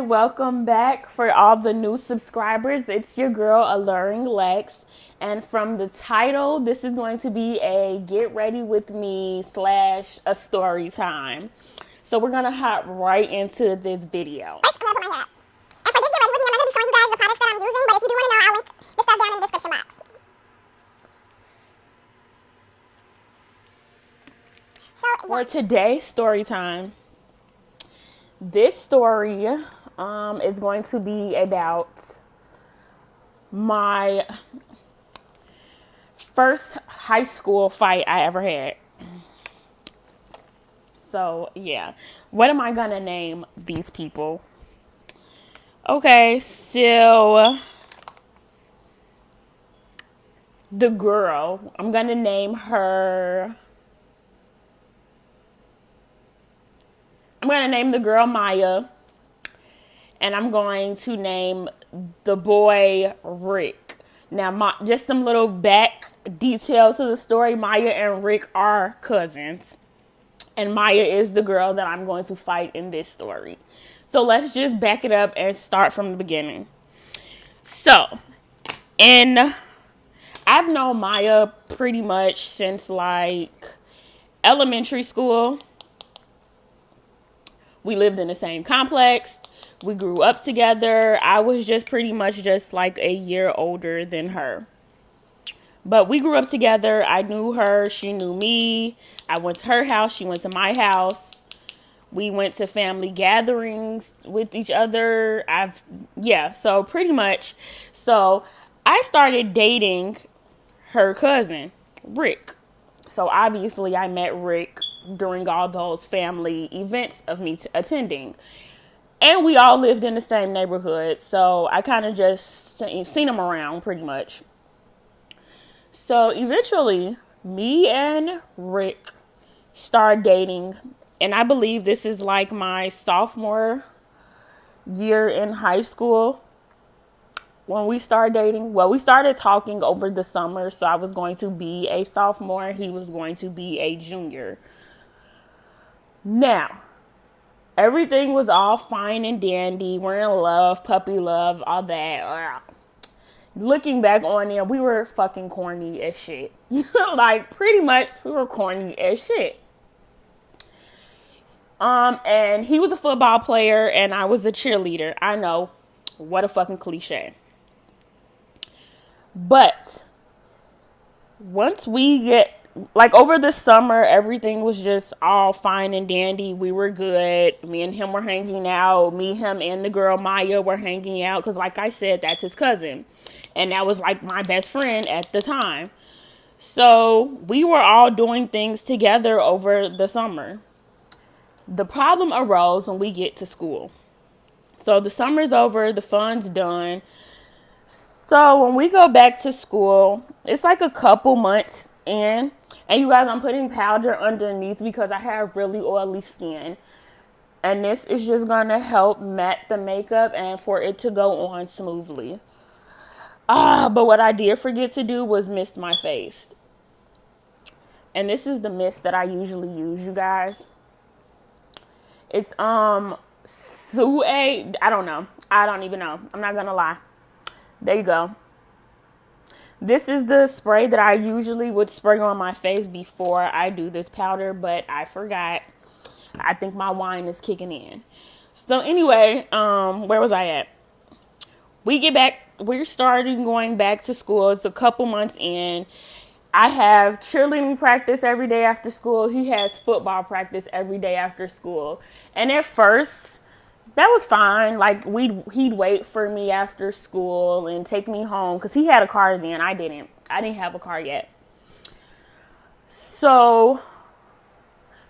and welcome back for all the new subscribers. It's your girl, Alluring Lex. And from the title, this is going to be a get ready with me / a story time. So we're going to hop right into this video. First, I'm going to put my hair up. And for this get ready with me, I'm not going to be showing you guys the products that I'm using, but if you do want to know, I'll link the stuff down in the description box. For today's story time, this story is going to be about my first high school fight I ever had. So, yeah. What am I going to name these people? Okay, so the girl, I'm going to name her... I'm going to name the girl Maya, and I'm going to name the boy Rick. Now, just some little back detail to the story. Maya and Rick are cousins, and Maya is the girl that I'm going to fight in this story. So let's just back it up and start from the beginning. So, I've known Maya pretty much since like elementary school. We lived in the same complex. We grew up together. I was just pretty much just like a year older than her. But we grew up together. I knew her. She knew me. I went to her house. She went to my house. We went to family gatherings with each other. So pretty much. So I started dating her cousin, Rick. So obviously I met Rick during all those family events of me attending. And we all lived in the same neighborhood. So I kind of just seen him around pretty much. So eventually, me and Rick started dating. And I believe this is like my sophomore year in high school when we started dating. Well, we started talking over the summer. So I was going to be a sophomore. He was going to be a junior. Now, everything was all fine and dandy. We're in love, puppy love, all that. Looking back on it, we were fucking corny as shit. Like, pretty much, we were corny as shit. And he was a football player, and I was a cheerleader. I know, what a fucking cliche. But once we get... Like, over the summer, everything was just all fine and dandy. We were good. Me and him were hanging out. Me, him, and the girl Maya were hanging out. Because, like I said, that's his cousin. And that was, like, my best friend at the time. So, we were all doing things together over the summer. The problem arose when we get to school. So, the summer's over. The fun's done. So, when we go back to school, it's like a couple months in. And you guys, I'm putting powder underneath because I have really oily skin. And this is just going to help matte the makeup and for it to go on smoothly. But what I did forget to do was mist my face. And this is the mist that I usually use, you guys. It's, Sue. I don't know. I don't even know. I'm not going to lie. There you go. This is the spray that I usually would spray on my face before I do this powder, but I forgot. I think my wine is kicking in. So anyway, where was I at? We're starting going back to school. It's a couple months in. I have cheerleading practice every day after school. He has football practice every day after school. And at first, that was fine. Like, he'd wait for me after school and take me home. Because he had a car then. I didn't have a car yet. So,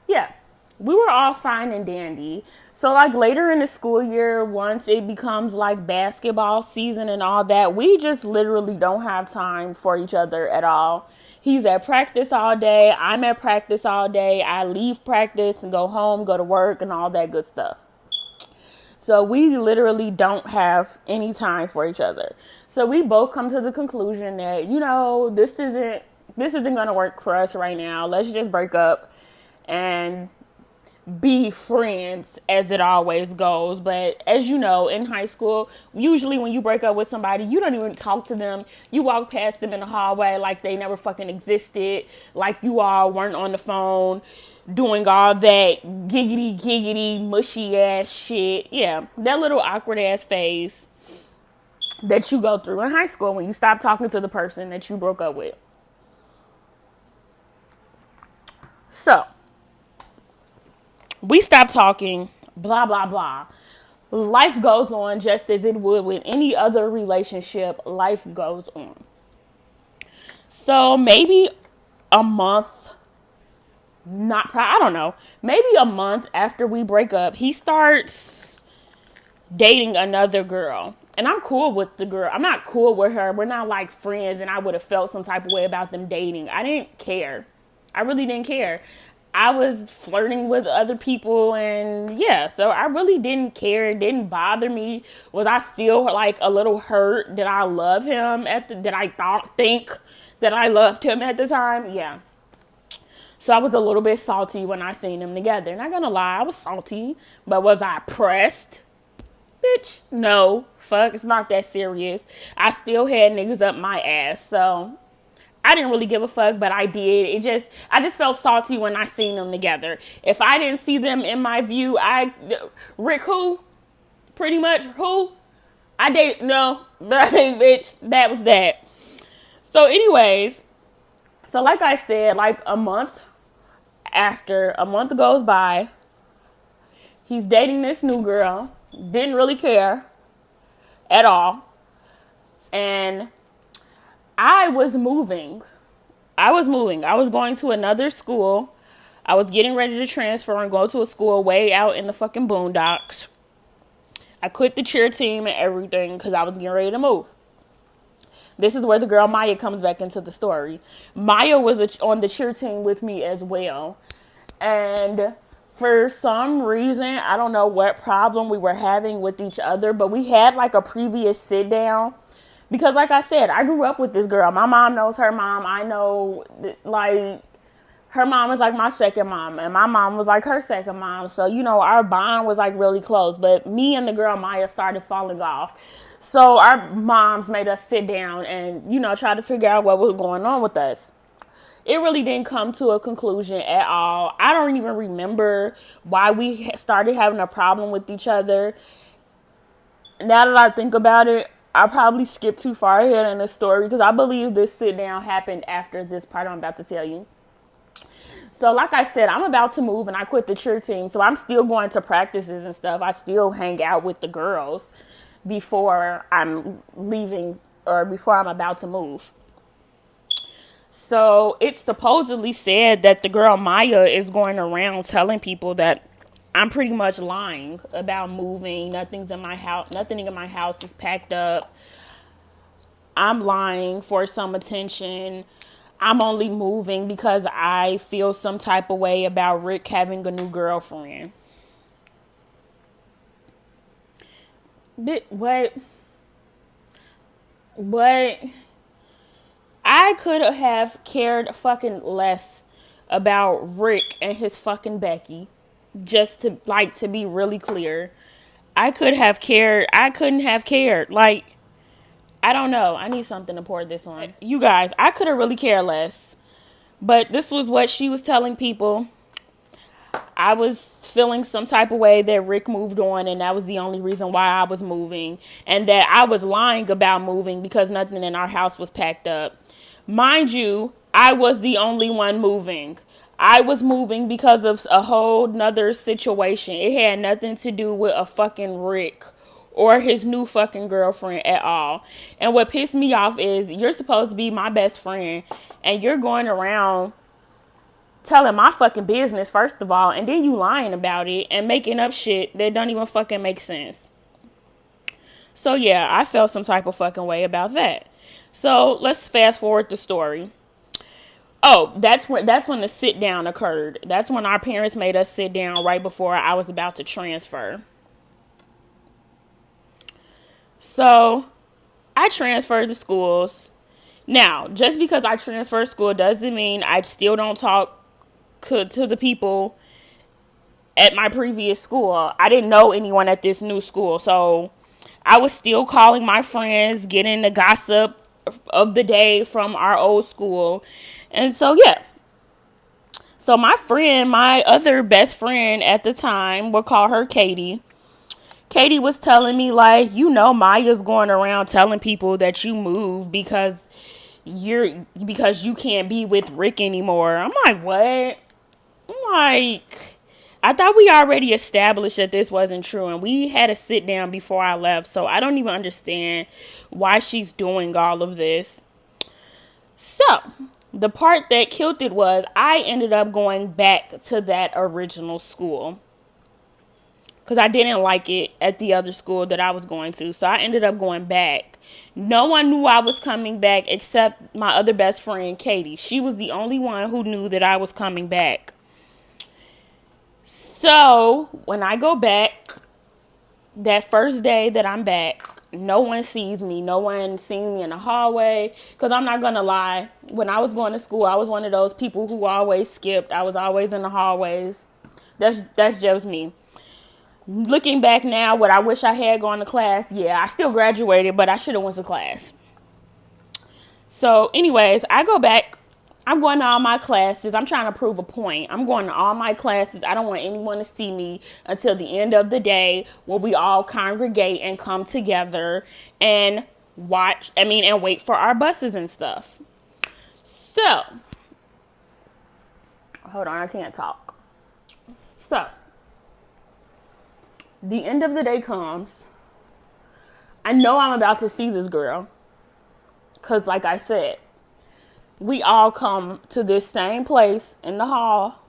yeah. We were all fine and dandy. So, like, later in the school year, once it becomes, like, basketball season and all that, we just literally don't have time for each other at all. He's at practice all day. I'm at practice all day. I leave practice and go home, go to work, and all that good stuff. So we literally don't have any time for each other. So we both come to the conclusion that, this isn't going to work for us right now. Let's just break up and be friends as it always goes. But as you know, in high school, usually when you break up with somebody, you don't even talk to them. You walk past them in the hallway like they never fucking existed, like you all weren't on the phone doing all that giggity giggity mushy ass shit. Yeah, that little awkward ass phase that you go through in high school when you stop talking to the person that you broke up with. So, we stopped talking, blah, blah, blah. Life goes on just as it would with any other relationship. Life goes on. So, maybe a month, I don't know, maybe a month after we break up, he starts dating another girl. And I'm cool with the girl. I'm not cool with her. We're not like friends, and I would have felt some type of way about them dating. I didn't care. I really didn't care. I was flirting with other people, and yeah, so I really didn't care. It didn't bother me. Was I still like a little hurt? Did I love him did I think that I loved him at the time? Yeah. So I was a little bit salty when I seen them together. Not gonna lie, I was salty, but was I pressed? Bitch, no. Fuck, it's not that serious. I still had niggas up my ass, so I didn't really give a fuck, but I did. I just felt salty when I seen them together. If I didn't see them in my view, Rick who? Pretty much who? I date, no, bitch, that was that. So anyways, so like I said, like a month goes by, he's dating this new girl, didn't really care at all, and I was moving. I was going to another school. I was getting ready to transfer and go to a school way out in the fucking boondocks. I quit the cheer team and everything because I was getting ready to move. This is where the girl Maya comes back into the story. Maya was on the cheer team with me as well. And for some reason, I don't know what problem we were having with each other, but we had like a previous sit down. Because like I said, I grew up with this girl. My mom knows her mom. I know, like, her mom was like my second mom. And my mom was like her second mom. So, you know, our bond was like really close. But me and the girl Maya started falling off. So our moms made us sit down and, you know, try to figure out what was going on with us. It really didn't come to a conclusion at all. I don't even remember why we started having a problem with each other. Now that I think about it, I probably skipped too far ahead in the story because I believe this sit down happened after this part I'm about to tell you. So like I said, I'm about to move and I quit the cheer team. So I'm still going to practices and stuff. I still hang out with the girls before I'm leaving or before I'm about to move. So it's supposedly said that the girl Maya is going around telling people that I'm pretty much lying about moving. Nothing in my house is packed up. I'm lying for some attention. I'm only moving because I feel some type of way about Rick having a new girlfriend. But what? I could have cared fucking less about Rick and his fucking Becky. Just to be really clear. I couldn't have cared. Like, I don't know. I need something to pour this on. You guys, I could have really cared less. But this was what she was telling people. I was feeling some type of way that Rick moved on, and that was the only reason why I was moving. And that I was lying about moving because nothing in our house was packed up. Mind you, I was the only one moving. I was moving because of a whole nother situation. It had nothing to do with a fucking Rick or his new fucking girlfriend at all. And what pissed me off is you're supposed to be my best friend and you're going around telling my fucking business, first of all, and then you lying about it and making up shit that don't even fucking make sense. So yeah, I felt some type of fucking way about that. So let's fast forward the story. Oh, that's when the sit down occurred. That's when our parents made us sit down right before I was about to transfer. So I transferred to schools. Now, just because I transferred school doesn't mean I still don't talk to the people at my previous school. I didn't know anyone at this new school. So I was still calling my friends, getting the gossip of the day from our old school. And so, yeah. So my friend, my other best friend at the time, we'll call her Katie. Katie was telling me, like, Maya's going around telling people that you moved because you can't be with Rick anymore. I'm like, what? I'm like, I thought we already established that this wasn't true, and we had a sit down before I left, so I don't even understand why she's doing all of this. So, the part that killed it was I ended up going back to that original school because I didn't like it at the other school that I was going to. So I ended up going back. No one knew I was coming back except my other best friend, Katie. She was the only one who knew that I was coming back. So when I go back, that first day that I'm back, no one sees me. No one seen me in the hallway. Because I'm not going to lie. When I was going to school, I was one of those people who always skipped. I was always in the hallways. That's just me. Looking back now, what I wish I had gone to class, yeah, I still graduated, but I should have went to class. So, anyways, I go back. I'm going to all my classes. I'm trying to prove a point. I'm going to all my classes. I don't want anyone to see me until the end of the day when we all congregate and come together and and wait for our buses and stuff. So, hold on, I can't talk. So, the end of the day comes. I know I'm about to see this girl. Because like I said, we all come to this same place in the hall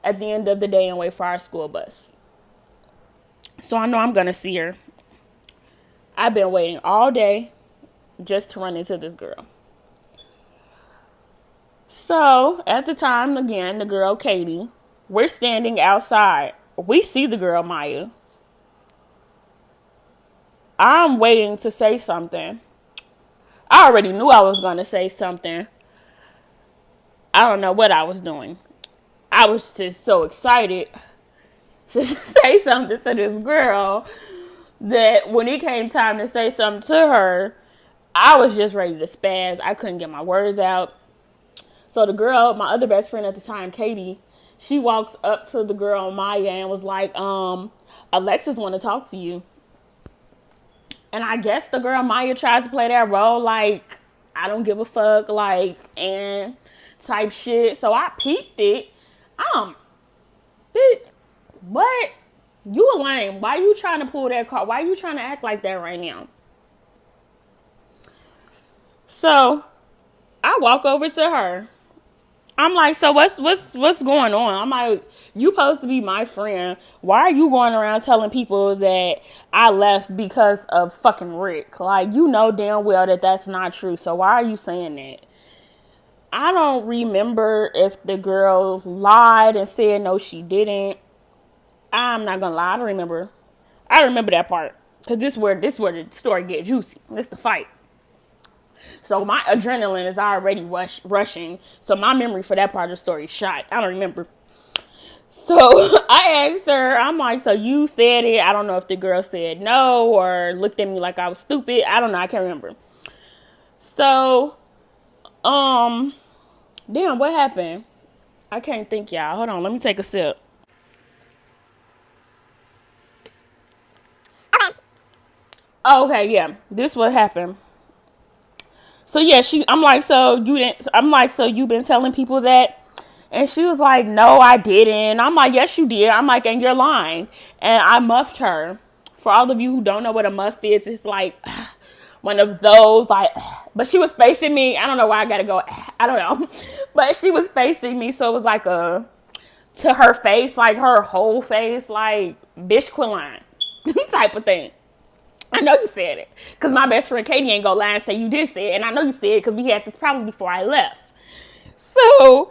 at the end of the day and wait for our school bus. So I know I'm going to see her. I've been waiting all day just to run into this girl. So at the time, again, the girl Katie, we're standing outside. We see the girl Maya. I'm waiting to say something. I already knew I was going to say something. I don't know what I was doing. I was just so excited to say something to this girl that when it came time to say something to her, I was just ready to spaz. I couldn't get my words out. So the girl, my other best friend at the time, Katie, she walks up to the girl Maya and was like, Alexis want to talk to you. And I guess the girl Maya tries to play that role like, I don't give a fuck, like, and type shit. So I peeped it. Bitch, what? You a lame. Why you trying to pull that card? Why you trying to act like that right now? So I walk over to her. I'm like, so what's going on? I'm like, you supposed to be my friend. Why are you going around telling people that I left because of fucking Rick? Like, you know damn well that that's not true. So why are you saying that? I don't remember if the girl lied and said no, she didn't. I'm not gonna lie, I don't remember. I remember that part. Cause this where the story get juicy. This the fight. So my adrenaline is already rushing. So my memory for that part of the story is shot. I don't remember. So I asked her, I'm like, so you said it. I don't know if the girl said no or looked at me like I was stupid. I don't know. I can't remember. So, damn, what happened? I can't think, y'all. Hold on. Let me take a sip. Okay. Oh, okay, yeah. This what happened. So yeah, I'm like, so you've been telling people that? And she was like, no, I didn't. I'm like, yes, you did. I'm like, and you're lying. And I muffed her. For all of you who don't know what a muff is, it's like one of those, like, but she was facing me. I don't know why I gotta go. I don't know. But she was facing me. So it was like to her face, like her whole face, like, bitch, quit lying type of thing. I know you said it. Because my best friend Katie ain't gonna lie and say you did say it. And I know you said it because we had this problem before I left. So,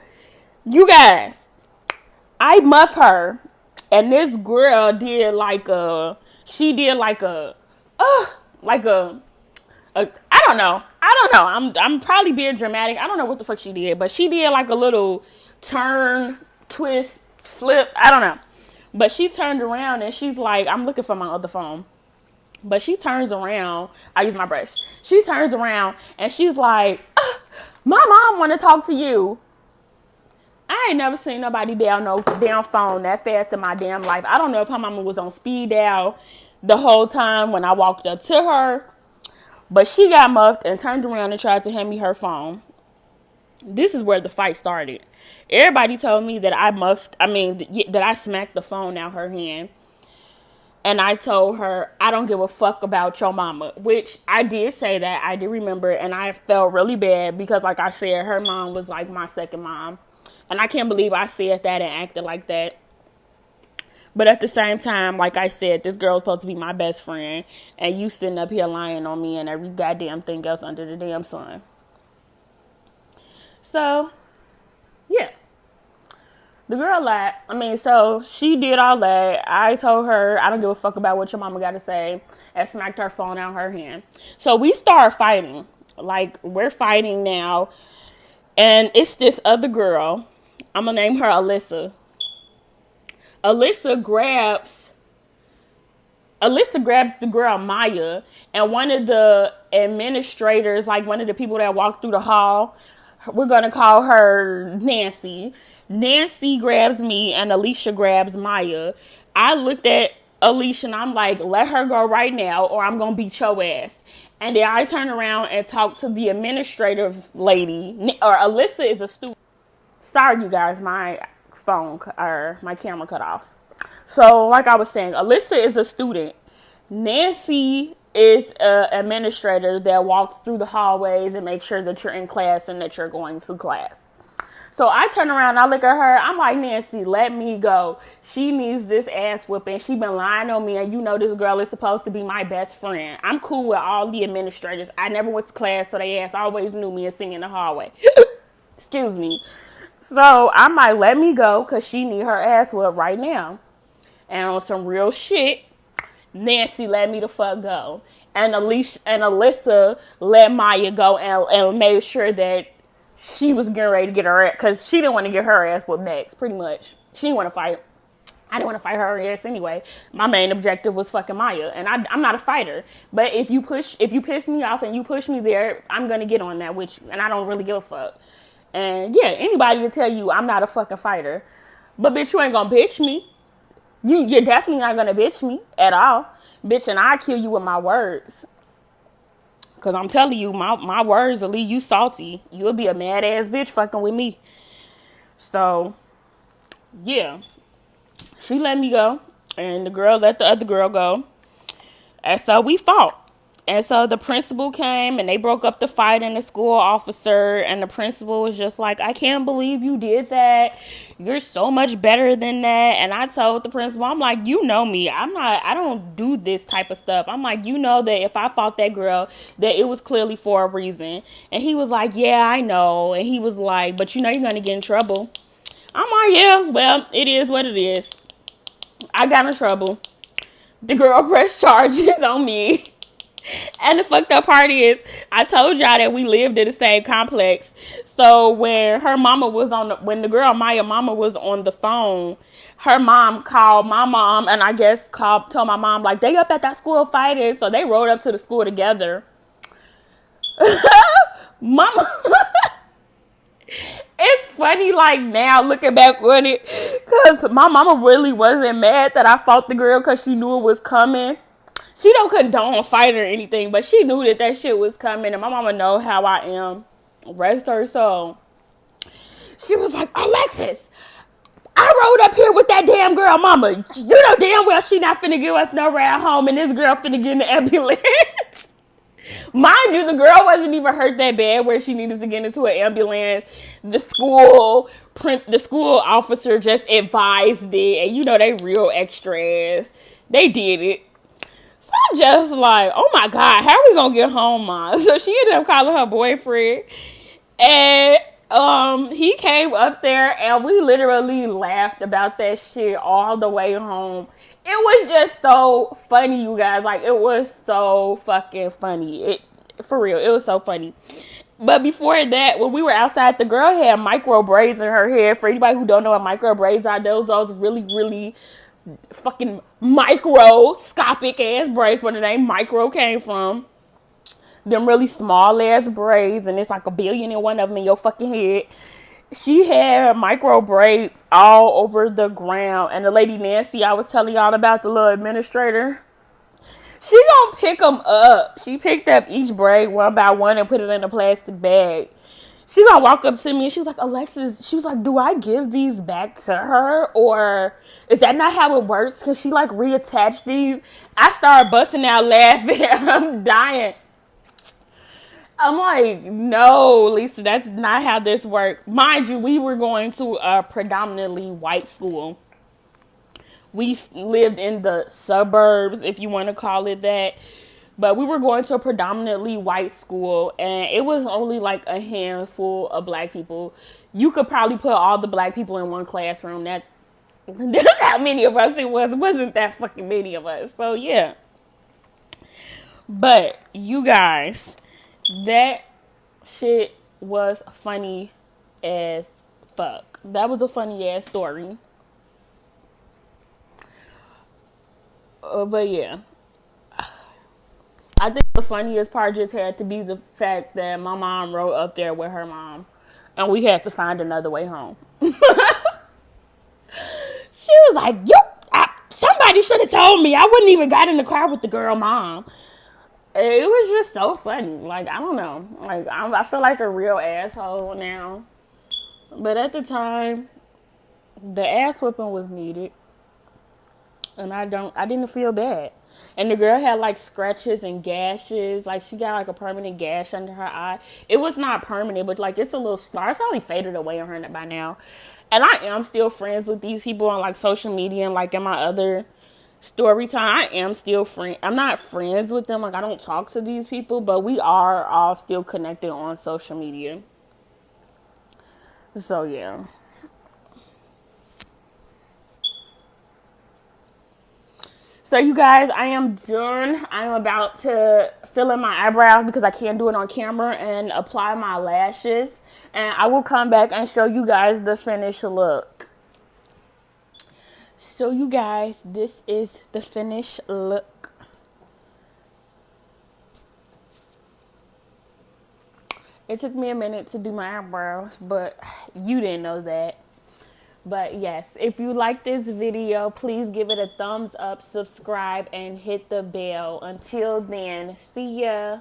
you guys, I muffed her. And this girl did like a, I don't know. I'm probably being dramatic. I don't know what the fuck she did. But she did like a little turn, twist, flip. I don't know. But she turned around and she's like, I'm looking for my other phone. But she turns around. I use my brush. She turns around and she's like, my mom want to talk to you. I ain't never seen nobody down no damn phone that fast in my damn life. I don't know if her mama was on speed dial the whole time when I walked up to her. But she got muffed and turned around and tried to hand me her phone. This is where the fight started. Everybody told me that that I smacked the phone out her hand. And I told her, I don't give a fuck about your mama. Which I did say that. I did remember. And I felt really bad because, like I said, her mom was like my second mom. And I can't believe I said that and acted like that. But at the same time, like I said, this girl's supposed to be my best friend. And you sitting up here lying on me and every goddamn thing else under the damn sun. So, yeah. The girl lied. So she did all that. I told her, I don't give a fuck about what your mama got to say. And smacked her phone out her hand. So we started fighting. Like, we're fighting now. And it's this other girl. I'm going to name her Alyssa. Alyssa grabs the girl Maya, and one of the administrators, like one of the people that walked through the hall, we're going to call her Nancy. Nancy grabs me and Alicia grabs Maya. I looked at Alicia and I'm like, let her go right now or I'm going to beat your ass. And then I turn around and talk to the administrative lady, or Alyssa is a student. Sorry, you guys, my camera cut off. So, like I was saying, Alyssa is a student. Nancy is an administrator that walks through the hallways and makes sure that you're in class and that you're going to class. So I turn around and I look at her. I'm like, Nancy, let me go. She needs this ass whooping. She been lying on me, and you know this girl is supposed to be my best friend. I'm cool with all the administrators. I never went to class, so they ass always knew me and sing in the hallway. Excuse me. So I'm like, let me go because she need her ass whooped right now. And on some real shit, Nancy let me the fuck go. And Alyssa let Maya go and made sure that she was getting ready to get her ass, because she didn't want to get her ass whooped next, pretty much. She didn't want to fight. I didn't want to fight her ass anyway. My main objective was fucking Maya, and I'm not a fighter. But if you piss me off and you push me there, I'm gonna get on that with you, and I don't really give a fuck. And yeah, anybody will tell you I'm not a fucking fighter, but bitch, you ain't gonna bitch me. You're definitely not gonna bitch me at all, bitch, and I kill you with my words. Cause I'm telling you, my words will leave you salty. You'll be a mad ass bitch fucking with me. So, yeah. She let me go. And the girl let the other girl go. And so we fought. And so the principal came and they broke up the fight, and the school officer and the principal was just like, I can't believe you did that. You're so much better than that. And I told the principal, I'm like, you know me. I don't do this type of stuff. I'm like, you know that if I fought that girl, that it was clearly for a reason. And he was like, yeah, I know. And he was like, but you know you're going to get in trouble. I'm like, yeah, well, it is what it is. I got in trouble. The girl pressed charges on me. And the fucked up part is, I told y'all that we lived in the same complex. So when when the girl Maya mama was on the phone, her mom called my mom, and I guess told my mom, like, they up at that school fighting. So they rode up to the school together. Mama. It's funny, like, now looking back on it, because my mama really wasn't mad that I fought the girl because she knew it was coming. She don't condone fight or anything, but she knew that shit was coming, and my mama know how I am. Rest her soul. She was like, Alexis, I rode up here with that damn girl mama. You know damn well she not finna give us no ride home, and this girl finna get in the ambulance. Mind you, the girl wasn't even hurt that bad where she needed to get into an ambulance. The school officer just advised it, and you know they real extra ass. They did it. So I'm just like, oh my God, how are we gonna get home, Mom? So she ended up calling her boyfriend, and he came up there, and we literally laughed about that shit all the way home. It was just so funny, you guys. Like, it was so fucking funny. For real, it was so funny. But before that, when we were outside, the girl had micro braids in her hair. For anybody who don't know what micro braids are, those really, really fucking microscopic ass braids where the name micro came from. Them really small ass braids, and it's like a billion and one of them in your fucking head. She had micro braids all over the ground. And the lady Nancy I was telling y'all about, the little administrator, she gonna pick them up. She picked up each braid one by one and put it in a plastic bag. She gonna walk up to me and she was like, Alexis, she was like, do I give these back to her? Or is that not how it works? Cause she like reattached these. I started busting out laughing. I'm dying. I'm like, no, Lisa, that's not how this worked. Mind you, we were going to a predominantly white school. We lived in the suburbs, if you want to call it that. But we were going to a predominantly white school, and it was only like a handful of black people. You could probably put all the black people in one classroom. That's how many of us it was. It wasn't that fucking many of us. So, yeah. But, you guys, that shit was funny as fuck. That was a funny ass story. But yeah, I think the funniest part just had to be the fact that my mom rode up there with her mom, and we had to find another way home. She was like, somebody should have told me. I wouldn't even got in the car with the girl mom. It was just so funny. Like, I don't know. Like, I feel like a real asshole now. But at the time, the ass whipping was needed. And I didn't feel bad. And the girl had like scratches and gashes. Like, she got like a permanent gash under her eye. It was not permanent, but like it's a little scar. It's probably faded away on her by now. And I am still friends with these people on like social media and like in my other story time. I am still friend. I'm not friends with them. Like, I don't talk to these people, but we are all still connected on social media. So yeah. So you guys, I am done. I am about to fill in my eyebrows because I can't do it on camera and apply my lashes. And I will come back and show you guys the finished look. So you guys, this is the finished look. It took me a minute to do my eyebrows, but you didn't know that. But yes, if you like this video, please give it a thumbs up, subscribe, and hit the bell. Until then, see ya.